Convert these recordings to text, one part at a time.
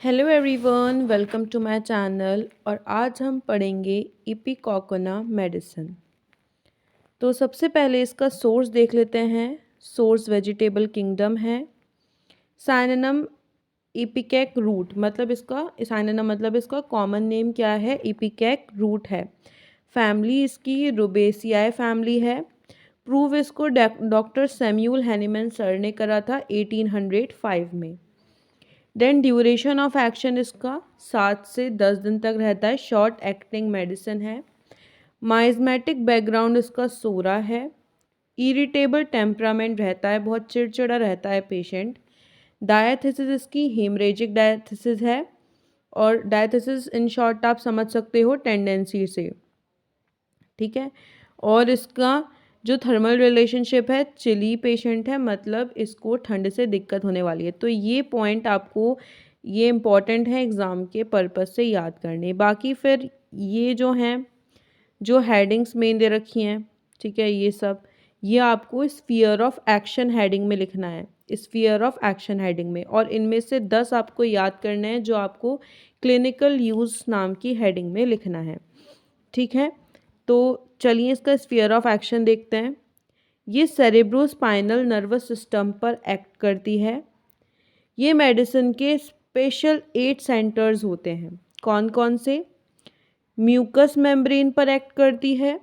Hello everyone, welcome to my channel. और आज हम पढ़ेंगे इपिकोकोना मेडिसिन। तो सबसे पहले इसका सोर्स देख लेते हैं। सोर्स वेजिटेबल किंगडम है। साइनोनिम इपिकेक रूट, मतलब इसका साइनोनिम मतलब इसका कॉमन नेम क्या है? इपिकेक रूट है। फैमिली इसकी रुबेसियाई फैमिली है। प्रूव इसको डॉक्टर सैम्यूल हैनीमैन सर ने करा था 1805 में। देन ड्यूरेशन ऑफ एक्शन इसका 7 से 10 दिन तक रहता है। शॉर्ट एक्टिंग मेडिसिन है। माइजमेटिक बैकग्राउंड इसका सोरा है। इरिटेबल टेम्परामेंट रहता है, बहुत चिड़चिड़ा रहता है पेशेंट। डायथिसिस इसकी हेमरेजिक डायथिसिस है। और डायथिसिस इन शॉर्ट आप समझ सकते हो टेंडेंसी से, ठीक है। और इसका जो थर्मल रिलेशनशिप है, चिली पेशेंट है, मतलब इसको ठंड से दिक्कत होने वाली है। तो ये पॉइंट आपको ये इम्पॉर्टेंट है एग्ज़ाम के पर्पज़ से याद करने। बाकी फिर ये जो हैं, जो हेडिंग्स मेन दे रखी हैं, ठीक है, ये आपको स्फीयर ऑफ एक्शन हेडिंग में लिखना है। स्फीयर ऑफ एक्शन हेडिंग में, और इनमें से 10 आपको याद करने हैं जो आपको क्लिनिकल यूज़ नाम की हेडिंग में लिखना है, ठीक है। तो चलिए इसका स्फीयर ऑफ एक्शन देखते हैं। ये सेरेब्रोस्पाइनल नर्वस सिस्टम पर एक्ट करती है। ये मेडिसिन के स्पेशल 8 सेंटर्स होते हैं। कौन कौन से? म्यूकस मेम्ब्रेन पर एक्ट करती है।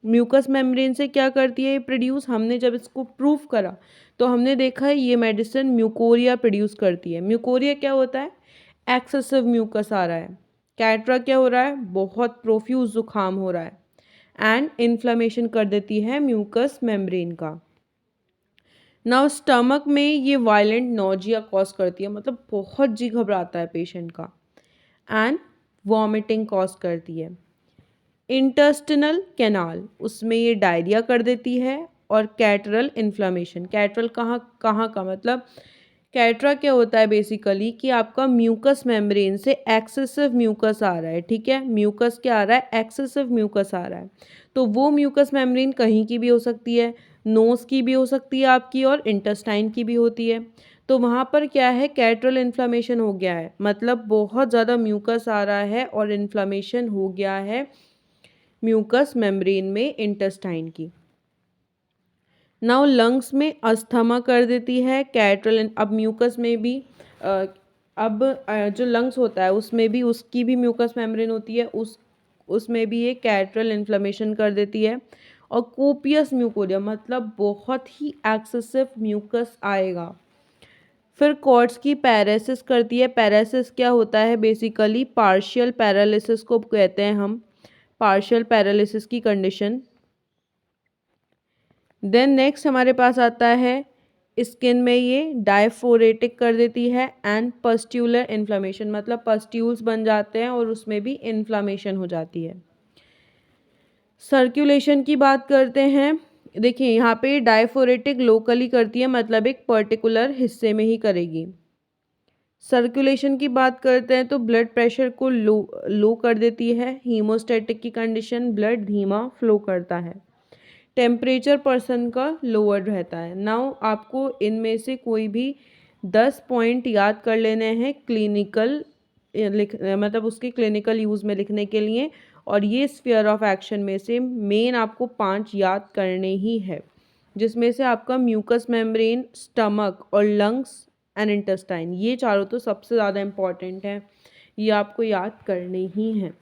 म्यूकस मेम्ब्रेन से क्या करती है ये प्रोड्यूस? हमने जब इसको प्रूव करा तो हमने देखा है ये मेडिसिन म्यूकोरिया प्रोड्यूस करती है। म्यूकोरिया क्या होता है? एक्सेसिव म्यूकस आ रहा है। कैटरा क्या हो रहा है? बहुत प्रोफ्यूज जुकाम हो रहा है। एंड इन्फ्लेमेशन कर देती है म्यूकस मेम्ब्रेन का। नाउ स्टमक में ये वायलेंट नोजिया कॉज करती है, मतलब बहुत जी घबराता है पेशेंट का। एंड वॉमिटिंग कॉज करती है। इंटेस्टिनल कैनाल, उसमें ये डायरिया कर देती है। और कैटरल इन्फ्लेमेशन, कैटरल कहाँ कहाँ का मतलब कैटरा क्या होता है बेसिकली कि आपका म्यूकस मेम्ब्रेन से एक्सेसिव म्यूकस आ रहा है, ठीक है। म्यूकस क्या आ रहा है? एक्सेसिव म्यूकस आ रहा है। तो वो म्यूकस मेम्ब्रेन कहीं की भी हो सकती है, नोज़ की भी हो सकती है आपकी, और इंटेस्टाइन की भी होती है। तो वहाँ पर क्या है? कैटरल इन्फ्लेमेशन हो गया है, मतलब बहुत ज़्यादा म्यूकस आ रहा है और इन्फ्लेमेशन हो गया है म्यूकस मेम्ब्रेन में इंटेस्टाइन की। नाउ लंग्स में अस्थमा कर देती है कैटरल। अब म्यूकस में भी जो लंग्स होता है उसमें भी उसकी भी म्यूकस मेम्ब्रेन होती है, उसमें भी ये कैटरल इन्फ्लेमेशन कर देती है। और कोपियस म्यूकोरिया, मतलब बहुत ही एक्सेसिव म्यूकस आएगा। फिर कॉर्ड्स की पैरालिसिस करती है। पैरालिसिस क्या होता है बेसिकली? पार्शियल पैरालिसिस को कहते हैं हम, पार्शियल पैरालिसिस की कंडीशन। देन नेक्स्ट हमारे पास आता है स्किन में ये डायफोरेटिक कर देती है। एंड पस्ट्यूलर इन्फ्लामेशन, मतलब पस्ट्यूल्स बन जाते हैं और उसमें भी इन्फ्लामेशन हो जाती है। सर्कुलेशन की बात करते हैं। देखिए यहाँ पे डायफोरेटिक लोकली करती है, मतलब एक पर्टिकुलर हिस्से में ही करेगी। सर्कुलेशन की बात करते हैं तो ब्लड प्रेशर को लो कर देती है। हीमोस्टेटिक की कंडीशन, ब्लड धीमा फ्लो करता है। टेम्परेचर पर्सन का लोअर रहता है। नाउ आपको इनमें से कोई भी 10 पॉइंट याद कर लेने हैं क्लिनिकल मतलब उसके क्लिनिकल यूज़ में लिखने के लिए। और ये स्फीयर ऑफ एक्शन में से मेन आपको 5 याद करने ही है, जिसमें से आपका म्यूकस मेम्ब्रेन, स्टमक और लंग्स एंड इंटेस्टाइन, ये चारों तो सबसे ज़्यादा इम्पॉर्टेंट हैं, ये आपको याद करने ही हैं,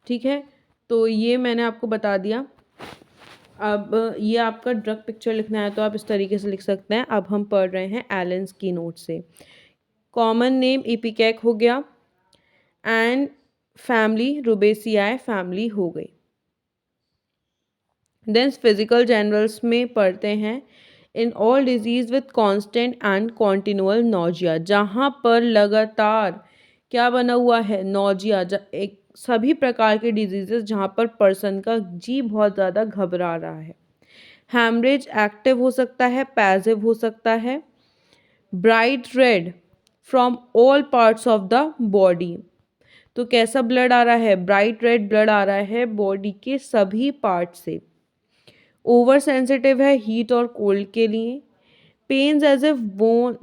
ठीक है। तो ये मैंने आपको बता दिया। अब ये आपका ड्रग पिक्चर लिखना है तो आप इस तरीके से लिख सकते हैं। अब हम पढ़ रहे हैं एलेंस की नोट से। कॉमन नेम इपिकैक हो गया। एंड फैमिली रुबेसियाई फैमिली हो गई। देन फिजिकल जनरल्स में पढ़ते हैं in all disease with constant and continual nausea, जहाँ पर लगातार क्या बना हुआ है? नोजिया। एक सभी प्रकार के डिजीजेस जहाँ पर पर्सन का जी बहुत ज़्यादा घबरा रहा है। हैमरेज एक्टिव हो सकता है, पैसिव हो सकता है। Bright red from all parts of the body, तो कैसा ब्लड आ रहा है? ब्राइट रेड ब्लड आ रहा है बॉडी के सभी पार्ट से। ओवर सेंसिटिव है हीट और कोल्ड के लिए। Pains as if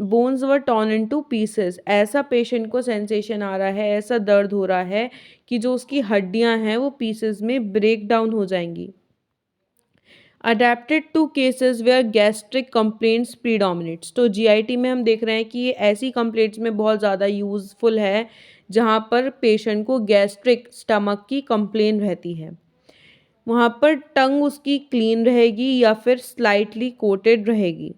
bones were torn into pieces, ऐसा पेशेंट को सेंसेशन आ रहा है, ऐसा दर्द हो रहा है कि जो उसकी हड्डियां हैं वो पीसेस में ब्रेक डाउन हो जाएंगी। Adapted to cases where gastric complaints predominates, तो जीआईटी में हम देख रहे हैं कि ये ऐसी कंप्लेंट्स में बहुत ज़्यादा यूजफुल है जहाँ पर पेशेंट को गैस्ट्रिक स्टमक की कंप्लेन रहती है। वहाँ पर टंग उसकी क्लीन रहेगी या फिर स्लाइटली कोटेड रहेगी।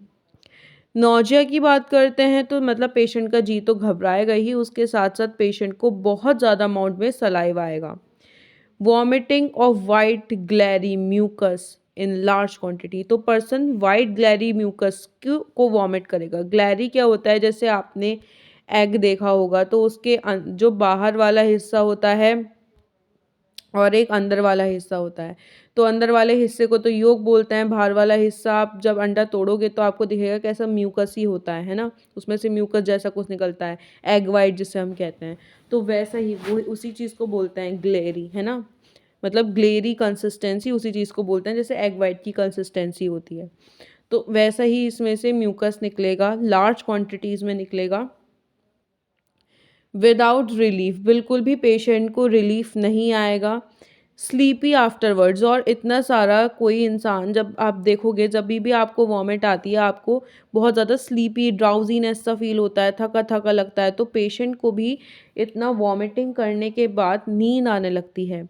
नौजिया की बात करते हैं तो मतलब पेशेंट का जी तो घबराएगा ही, उसके साथ साथ पेशेंट को बहुत ज़्यादा अमाउंट में सलाइवा आएगा। Vomiting of white glairy mucus in large quantity, तो पर्सन वाइट ग्लैरी म्यूकस को वॉमिट करेगा। ग्लैरी क्या होता है, जैसे आपने एग देखा होगा तो उसके जो बाहर वाला हिस्सा होता है और एक अंदर वाला हिस्सा होता है, तो अंदर वाले हिस्से को तो योक बोलते हैं, बाहर वाला हिस्सा आप जब अंडा तोड़ोगे तो आपको दिखेगा कैसा म्यूकस ही होता है ना, उसमें से म्यूकस जैसा कुछ निकलता है, एग वाइट जिसे हम कहते हैं, तो वैसा ही वो उसी चीज़ को बोलते हैं ग्लेरी, है ना, मतलब ग्लेरी कंसिस्टेंसी उसी चीज़ को बोलते हैं जैसे एग वाइट की कंसिस्टेंसी होती है, तो वैसा ही इसमें से म्यूकस निकलेगा, लार्ज क्वांटिटीज़ में निकलेगा। विदाउट रिलीफ, बिल्कुल भी पेशेंट को रिलीफ नहीं आएगा। स्लीपी आफ्टरवर्ड्स, और इतना सारा कोई इंसान जब आप देखोगे जब भी आपको वॉमिट आती है आपको बहुत ज़्यादा स्लीपी ड्राउजीनेस सा फील होता है, थका थका लगता है, तो पेशेंट को भी इतना वॉमिटिंग करने के बाद नींद आने लगती है।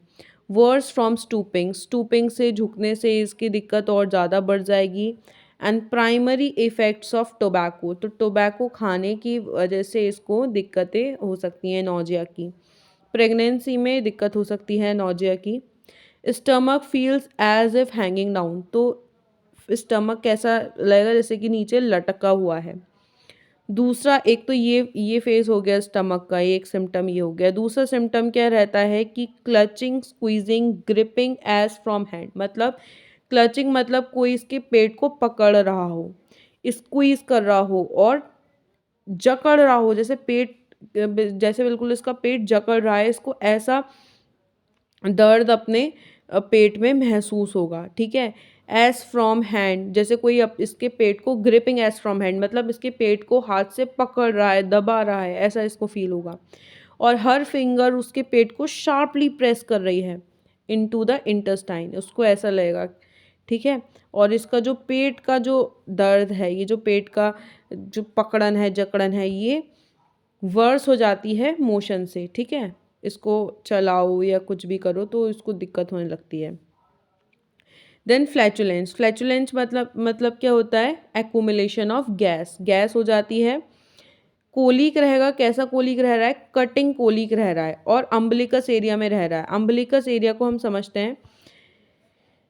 वर्स फ्रॉम स्टूपिंग, स्टूपिंग से झुकने से इसकी दिक्कत और ज़्यादा बढ़ जाएगी। And primary effects of tobacco, तो टोबैको खाने की वजह से इसको दिक्कतें हो सकती हैं नौजिया की। प्रेगनेंसी में दिक्कत हो सकती है नौजिया की। Stomach feels as if hanging down, तो स्टमक कैसा लगेगा जैसे कि नीचे लटका हुआ है। दूसरा एक तो ये फेस हो गया स्टमक का, एक सिम्टम ये हो गया। दूसरा सिम्टम क्या रहता है कि clutching squeezing gripping as from hand, मतलब क्लचिंग मतलब कोई इसके पेट को पकड़ रहा हो, स्क्वीज कर रहा हो और जकड़ रहा हो, जैसे पेट जैसे बिल्कुल इसका पेट जकड़ रहा है, इसको ऐसा दर्द अपने पेट में महसूस होगा, ठीक है। एज फ्रॉम हैंड, जैसे कोई इसके पेट को ग्रिपिंग एज फ्रॉम हैंड, मतलब इसके पेट को हाथ से पकड़ रहा है, दबा रहा है, ऐसा इसको फील होगा। और हर फिंगर उसके पेट को शार्पली प्रेस कर रही है इनटू द इंटेस्टाइन, उसको ऐसा लगेगा, ठीक है। और इसका जो पेट का जो दर्द है, ये जो पेट का जो पकड़न है जकड़न है, ये वर्स हो जाती है मोशन से, ठीक है। इसको चलाओ या कुछ भी करो तो इसको दिक्कत होने लगती है। देन फ्लैचुलेंस, फ्लैचुलेंस मतलब क्या होता है, एक्यूमुलेशन ऑफ गैस, गैस हो जाती है। कोलिक रहेगा, कैसा कोलिक रह रहा है, कटिंग कोलिक रह रहा है और अम्बलिकस एरिया में रह रहा है। अम्बलिकस एरिया को हम समझते हैं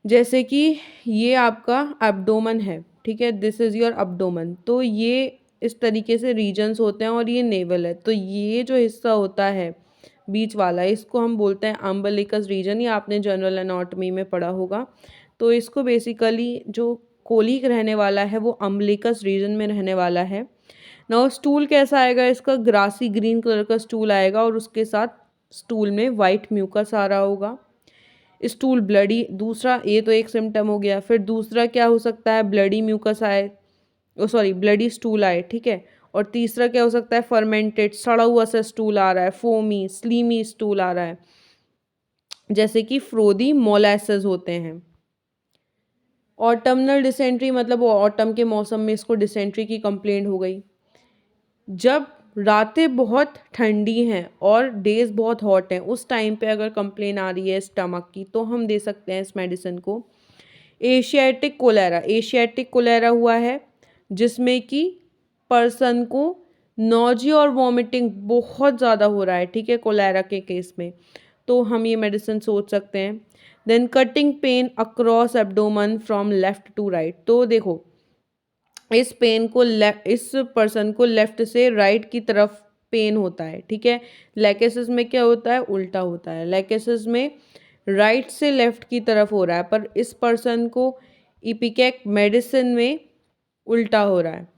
जैसे कि ये आपका एब्डोमन है, ठीक है, दिस इज़ योर एब्डोमन, तो ये इस तरीके से रीजन्स होते हैं और ये नेवल है, तो ये जो हिस्सा होता है बीच वाला इसको हम बोलते हैं अम्बलिकस रीजन, ये आपने जनरल एनाटॉमी में पढ़ा होगा। तो इसको बेसिकली जो कोलिक रहने वाला है वो अम्बलिकस रीजन में रहने वाला है। नाउ स्टूल कैसा आएगा, इसका ग्रासी ग्रीन कलर का स्टूल आएगा और उसके साथ स्टूल में वाइट म्यूकस आ रहा होगा। स्टूल ब्लडी, दूसरा ये तो एक सिम्टम हो गया। फिर दूसरा क्या हो सकता है, ब्लडी म्यूकस आए, ओ सॉरी ब्लडी स्टूल आए, ठीक है। और तीसरा क्या हो सकता है, फर्मेंटेड सड़ा हुआ सा स्टूल आ रहा है, फोमी स्लीमी स्टूल आ रहा है, जैसे कि फ्रोदी मोलासेस होते हैं। ऑटमनल डिसेंट्री, मतलब वो ऑटम के मौसम में इसको डिसेंट्री की कंप्लेंट हो गई। जब रातें बहुत ठंडी हैं और डेज बहुत हॉट हैं, उस टाइम पे अगर कंप्लेन आ रही है स्टमक की तो हम दे सकते हैं इस मेडिसिन को। एशियाटिक कोलेरा, एशियाटिक कोलेरा हुआ है जिसमें कि पर्सन को नॉजिया और वॉमिटिंग बहुत ज़्यादा हो रहा है, ठीक है, कोलेरा के केस में, तो हम ये मेडिसिन सोच सकते हैं। Then cutting pain across abdomen from left to right, तो देखो इस पेन को इस पर्सन को लेफ्ट से राइट की तरफ पेन होता है, ठीक है। लैकेसिस में क्या होता है, उल्टा होता है, लैकेसिस में राइट से लेफ्ट की तरफ हो रहा है, पर इस पर्सन को इपिकेक मेडिसिन में उल्टा हो रहा है,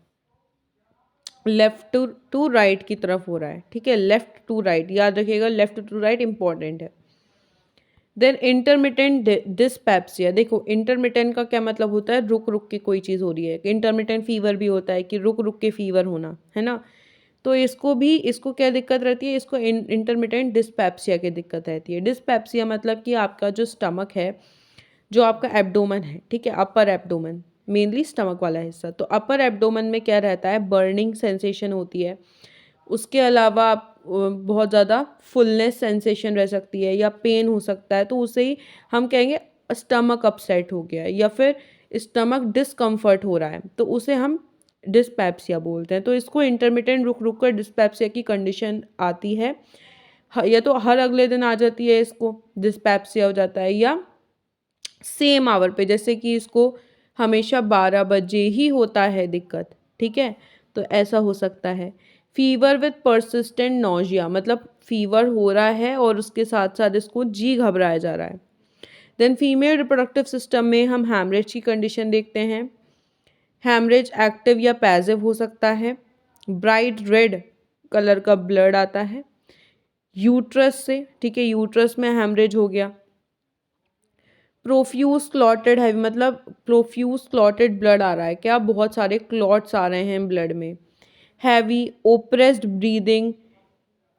लेफ्ट टू राइट की तरफ हो रहा है, ठीक है, लेफ्ट टू राइट, याद रखिएगा लेफ्ट टू राइट इंपॉर्टेंट है। देन इंटरमिटेंट डिस्पेप्सिया, देखो इंटरमिटेंट का क्या मतलब होता है, रुक रुक के कोई चीज़ हो रही है। इंटरमिटेंट फीवर भी होता है कि रुक रुक के फीवर होना, है ना। तो इसको क्या दिक्कत रहती है, इसको इंटरमिटेंट डिस्पेप्सिया की दिक्कत रहती है। डिस्पेप्सिया मतलब कि आपका जो स्टमक है, जो आपका एब्डोमेन है, ठीक है, अपर एब्डोमेन, मेनली स्टमक वाला हिस्सा, तो अपर एब्डोमेन में क्या रहता है, बर्निंग सेंसेशन होती है। उसके अलावा आप बहुत ज़्यादा फुलनेस सेंसेशन रह सकती है या पेन हो सकता है, तो उसे ही हम कहेंगे स्टमक अपसेट हो गया है या फिर स्टमक डिस्कम्फर्ट हो रहा है, तो उसे हम डिस्पेप्सिया बोलते हैं। तो इसको इंटरमिटेंट रुक रुक कर डिस्पेप्सिया की कंडीशन आती है, या तो हर अगले दिन आ जाती है, इसको डिस्पेप्सिया हो जाता है, या सेम आवर पे, जैसे कि इसको हमेशा 12 बजे ही होता है दिक्कत, ठीक है, तो ऐसा हो सकता है। फीवर विद परसिस्टेंट नोजिया, मतलब फीवर हो रहा है और उसके साथ साथ इसको जी घबराया जा रहा है। देन फीमेल रिप्रोडक्टिव सिस्टम में हम हैमरेज की कंडीशन देखते हैं। हैमरेज एक्टिव या पैसिव हो सकता है। ब्राइट रेड कलर का ब्लड आता है यूट्रस से, ठीक है, यूट्रस में हैमरेज हो गया। प्रोफ्यूज क्लॉटेड हैवी, मतलब प्रोफ्यूज क्लॉटेड ब्लड आ रहा है, क्या बहुत सारे क्लॉट्स आ रहे हैं ब्लड में। हैवी ओप्रेस्ड ब्रीदिंग,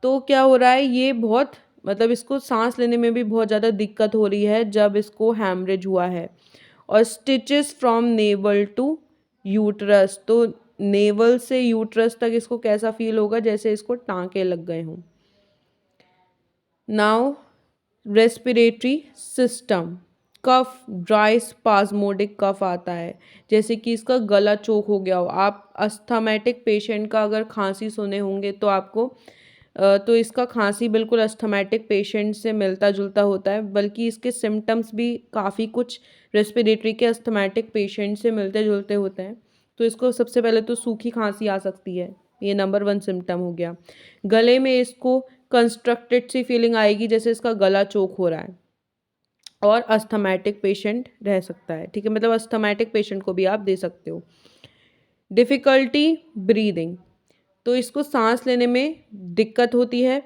तो क्या हो रहा है, ये बहुत मतलब इसको सांस लेने में भी बहुत ज़्यादा दिक्कत हो रही है जब इसको हैमरेज हुआ है। और stitches from navel to uterus, तो नेवल से यूट्रस तक इसको कैसा फील होगा, जैसे इसको टांके लग गए हों। नाउ रेस्पिरेटरी सिस्टम, कफ, ड्राई स्पाज्मोडिक कफ आता है, जैसे कि इसका गला चोक हो गया हो। आप अस्थमेटिक पेशेंट का अगर खांसी सुने होंगे तो आपको तो इसका खांसी बिल्कुल अस्थमेटिक पेशेंट से मिलता जुलता होता है, बल्कि इसके सिम्टम्स भी काफ़ी कुछ रेस्पिरेटरी के अस्थमेटिक पेशेंट से मिलते जुलते होते हैं। तो इसको सबसे पहले तो सूखी खांसी आ सकती है, ये नंबर 1 सिम्टम हो गया। गले में इसको कंस्ट्रक्टेड सी फीलिंग आएगी, जैसे इसका गला चोक हो रहा है, और अस्थमेटिक पेशेंट रह सकता है, ठीक है, मतलब अस्थमेटिक पेशेंट को भी आप दे सकते हो। डिफ़िकल्टी ब्रीदिंग, तो इसको सांस लेने में दिक्कत होती है।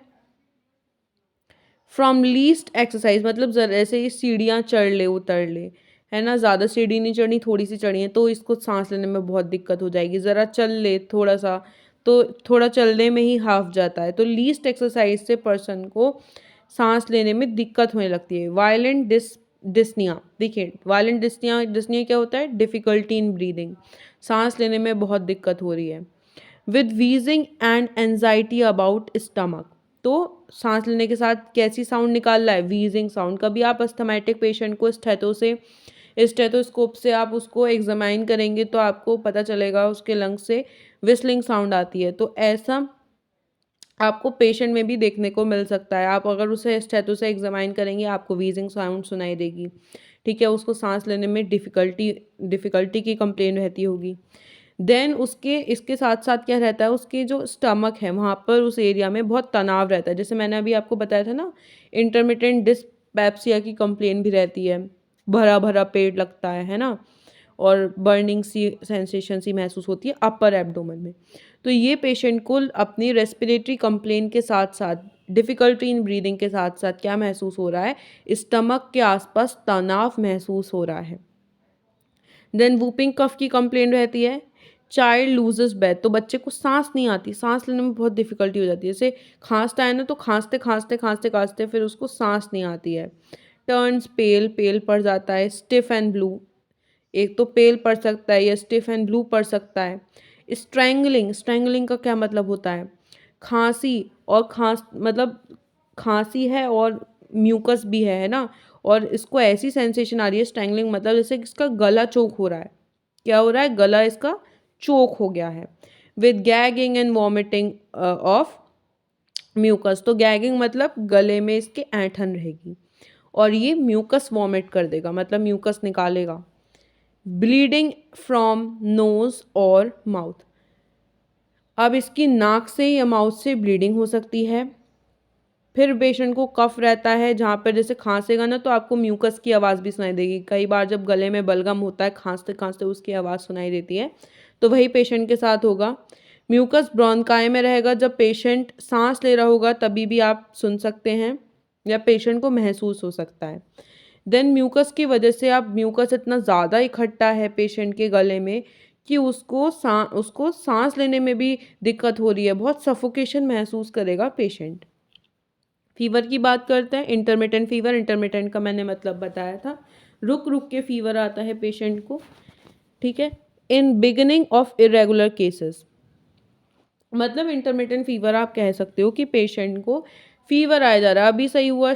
फ्रॉम लीस्ट एक्सरसाइज, मतलब जैसे ये सीढ़ियाँ चढ़ ले उतर ले, है ना, ज़्यादा सीढ़ी नहीं चढ़नी, थोड़ी सी चढ़ी है, तो इसको सांस लेने में बहुत दिक्कत हो जाएगी। ज़रा चल ले थोड़ा सा, तो थोड़ा चलने में ही हाफ जाता है। तो लीस्ट एक्सरसाइज से पर्सन को सांस लेने में दिक्कत होने लगती है। वायलेंट डिस्निया, देखिए वायलेंट डिस्निया क्या होता है, डिफ़िकल्टी इन ब्रीदिंग, सांस लेने में बहुत दिक्कत हो रही है। With wheezing and anxiety about stomach, तो सांस लेने के साथ कैसी साउंड निकाल रहा है, वीजिंग साउंड। कभी आप अस्थमेटिक पेशेंट को स्टेथोस्कोप से आप उसको एग्जामाइन करेंगे तो आपको पता चलेगा उसके लंग्स से विस्लिंग साउंड आती है, तो ऐसा आपको पेशेंट में भी देखने को मिल सकता है। आप अगर उसे स्टेथो से एग्जामाइन करेंगे आपको वीजिंग साउंड सुनाई देगी, ठीक है, उसको सांस लेने में डिफ़िकल्टी की कंप्लेन रहती होगी। देन उसके इसके साथ साथ क्या रहता है, उसके जो स्टमक है वहाँ पर उस एरिया में बहुत तनाव रहता है, जैसे मैंने अभी आपको बताया था ना, इंटरमिटेंट डिस्पेप्सिया की कंप्लेन भी रहती है, भरा भरा पेट लगता है ना, और बर्निंग सी सेंसेशन सी महसूस होती है अपर एब्डोमेन में। तो ये पेशेंट को अपनी रेस्पिरेटरी कंप्लेन के साथ साथ डिफ़िकल्टी इन ब्रीदिंग के साथ साथ क्या महसूस हो रहा है, स्टमक के आसपास तनाव महसूस हो रहा है। देन वूपिंग कफ की कंप्लेन रहती है। चाइल्ड लूजेस ब्रेथ, तो बच्चे को सांस नहीं आती, सांस लेने में बहुत डिफ़िकल्टी हो जाती है, जैसे खांसता है ना, तो खांसते खांसते खांसते खांसते फिर उसको सांस नहीं आती है। टर्न्स पेल, पेल पड़ जाता है। स्टिफ एंड ब्लू, एक तो पेल पड़ सकता है या स्टिफ एंड ब्लू पड़ सकता है। स्ट्रैंगलिंग, स्ट्रैंगलिंग का क्या मतलब होता है, खांसी और मतलब खांसी है और म्यूकस भी है ना, और इसको ऐसी सेंसेशन आ रही है, स्ट्रैंगलिंग मतलब जैसे इसका गला चोक हो रहा है, क्या हो रहा है, गला इसका चोक हो गया है। With gagging and vomiting of mucus, तो गैगिंग मतलब गले में इसके ऐंठन रहेगी और ये म्यूकस वॉमिट कर देगा, मतलब म्यूकस निकालेगा। ब्लीडिंग फ्रॉम नोज और माउथ, अब इसकी नाक से या माउथ से ब्लीडिंग हो सकती है। फिर पेशेंट को कफ रहता है, जहाँ पर जैसे खांसेगा ना तो आपको म्यूकस की आवाज़ भी सुनाई देगी। कई बार जब गले में बलगम होता है खांसते खांसते उसकी आवाज़ सुनाई देती है, तो वही पेशेंट के साथ होगा। म्यूकस ब्रोंकाई में रहेगा, जब पेशेंट सांस ले रहा होगा तभी भी आप सुन सकते हैं। या पेशेंट को महसूस हो सकता है। देन म्यूकस की वजह से अब म्यूकस इतना ज़्यादा इकट्ठा है पेशेंट के गले में कि उसको सांस लेने में भी दिक्कत हो रही है, बहुत सफोकेशन महसूस करेगा पेशेंट। फीवर की बात करते हैं, इंटरमिटेंट फीवर। इंटरमिटेंट का मैंने मतलब बताया था, रुक रुक के फीवर आता है पेशेंट को, ठीक है। In beginning of irregular cases, मतलब इंटरमिटेंट फीवर आप कह सकते हो कि पेशेंट को फीवर आया जा रहा है, अभी सही हुआ,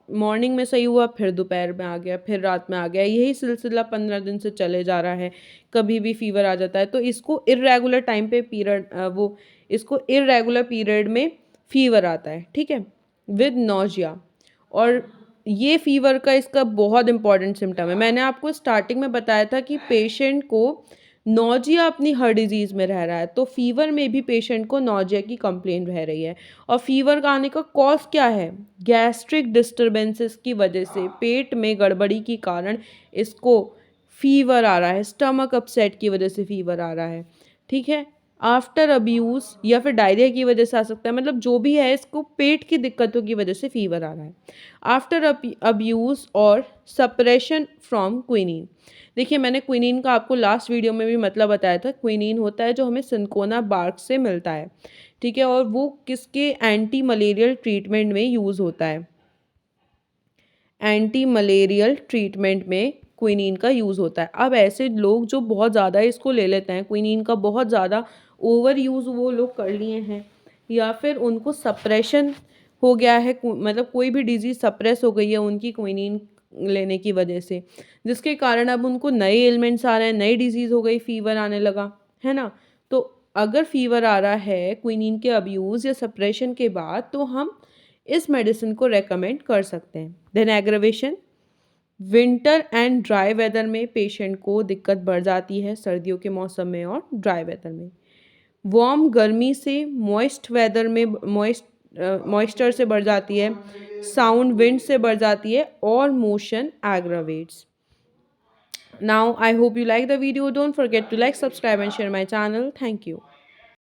मॉर्निंग में सही हुआ, फिर दोपहर में आ गया, फिर रात में आ गया, यही सिलसिला 15 दिन से चले जा रहा है, कभी भी फीवर आ जाता है। तो इसको इरेगुलर टाइम पे पीरियड इसको इरेगुलर पीरियड में फीवर आता है, ठीक है, विद नोजिया। और ये फीवर का इसका बहुत इंपॉर्टेंट सिम्टम है। मैंने आपको स्टार्टिंग में बताया था कि पेशेंट को नोजिया अपनी हर डिजीज़ में रह रहा है, तो फीवर में भी पेशेंट को नोजिया की कंप्लेंट रह रही है। और फीवर का आने का कॉज क्या है? गैस्ट्रिक डिस्टर्बेंसेस की वजह से, पेट में गड़बड़ी के कारण इसको फीवर आ रहा है, स्टमक अपसेट की वजह से फीवर आ रहा है, ठीक है। आफ्टर अब्यूज़ या फिर डायरिया की वजह से आ सकता है, मतलब जो भी है, इसको पेट की दिक्कतों की वजह से फीवर आ रहा है। आफ्टर अब्यूज़ और सप्रेशन फ्रॉम क्विनीन। देखिए, मैंने क्विनीन का आपको लास्ट वीडियो में भी मतलब बताया था। क्विनीन होता है जो हमें सिंकोना बार्क से मिलता है, ठीक है, और वो किसके एंटी मलेरियल ट्रीटमेंट में यूज़ होता है, एंटी मलेरियल ट्रीटमेंट में क्विनीन का यूज़ होता है। अब ऐसे लोग जो बहुत ज़्यादा इसको ले लेते हैं, क्विनीन का बहुत ज़्यादा ओवर यूज़ वो लोग कर लिए हैं, या फिर उनको सप्रेशन हो गया है, मतलब कोई भी डिजीज़ सप्रेस हो गई है उनकी क्विनीन लेने की वजह से, जिसके कारण अब उनको नए एलिमेंट्स आ रहे हैं, नई डिजीज़ हो गई, फीवर आने लगा, है ना। तो अगर फीवर आ रहा है क्विनीन के अब्यूज़ या सप्रेशन के बाद, तो हम इस मेडिसिन को रेकमेंड कर सकते हैं। Then aggravation, winter and dry weather में पेशेंट को दिक्कत बढ़ जाती है, सर्दियों के मौसम में और ड्राई वेदर में। वार्म गर्मी से मॉइस्ट वेदर में मॉइस्चर से बढ़ जाती है, साउंड विंड से बढ़ जाती है, और motion aggravates. Now I hope you like the video. Don't forget to like, subscribe and share my channel. Thank you.